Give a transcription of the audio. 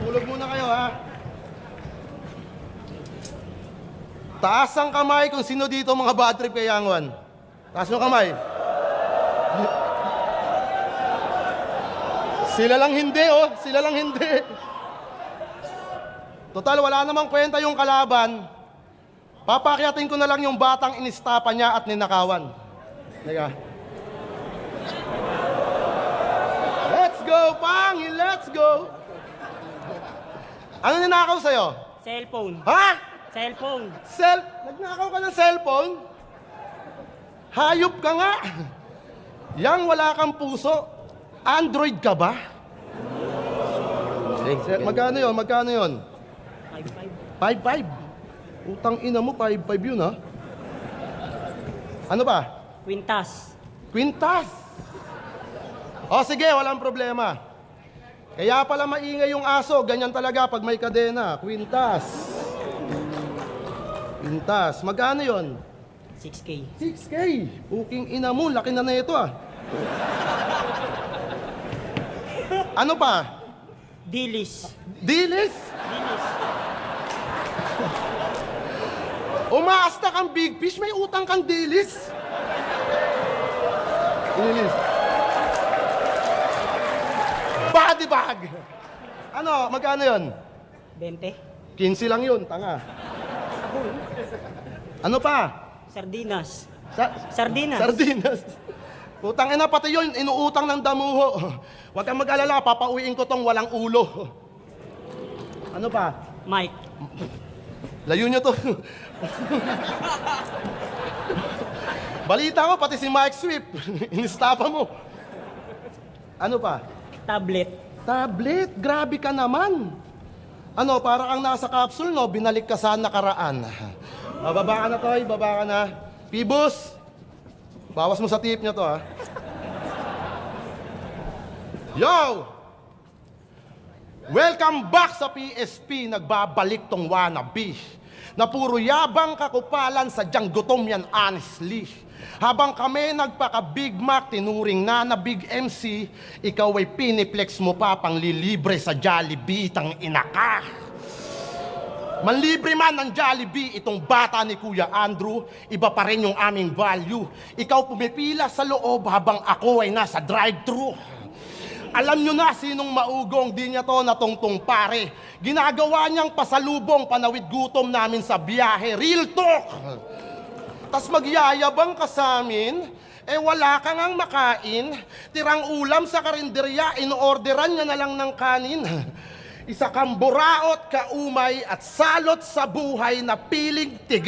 Tulog muna kayo, ha? Taas ang kamay kung sino dito mga bad trip kay Yangwan. Taas mo kamay. Sila lang hindi, oh. Sila lang hindi. Total, wala namang kwenta yung kalaban. Papakyatin ko na lang yung batang inistapa niya at ninakawan. Teka. Let's go, Pangi! Let's go! Ano ninakaw sa'yo? Cellphone. Ha? Cellphone. Nagnakaw ka ng cellphone? Hayop ka nga! Yang wala kang puso. Android ka ba? Magkano yun? Magkano yun? 5-5. 5-5. Utang ina mo, 5-5 yun, ha? Ano ba? Quintas. Quintas! O sige, walang problema. Kaya pala maingay yung aso, ganyan talaga pag may kadena. Quintas. Quintas. Magkano yun? 6K. 6K. Puking ina mo, laki na ito, ah. Ano pa? Dilis. Dilis? Dilis. Umaasta kang big fish, may utang kang dilis. Dilis. Body bag. Ano, magkano yun? 20. 15 lang yun, tanga. Ano pa? Sardinas. Sardinas. Sardinas. Utang ina, pati yun, inuutang ng damuho. Huwag kang mag-alala, papauwiin ko tong walang ulo. Ano pa? Mike. Layo nyo to. Balita ko, pati si Mike Swift. Inistapa mo. Ano pa? Tablet. Tablet, grabe ka naman. Ano, para kang nasa capsule, no? Binalik ka sa nakaraan. Baba ka na, Toy. Baba ka na. Pibus, bawas mo sa tip niya to, ha? Yo! Welcome back sa PSP. Nagbabalik tong wannabe na puro yabang kakupalan, sadyang gutom yan, honestly. Habang kami nagpaka-Big Mac, tinuring na Big MC, ikaw ay piniplex mo pa pang lilibre sa Jollibee, tang ina ka. Manlibre man ng Jollibee, itong bata ni Kuya Andrew, iba pa rin yung aming value. Ikaw pumipila sa loob habang ako ay nasa drive-thru. Alam nyo na sinong maugong, di niya to natungtong pare. Ginagawa niyang pasalubong, panawid gutom namin sa biyahe. Real talk! Tas magyayabang ka sa amin, wala ka ngang makain. Tirang ulam sa karinderya, inoorderan niya na lang ng kanin. Isa kang buraot, kaumay at salot sa buhay na piling tiga.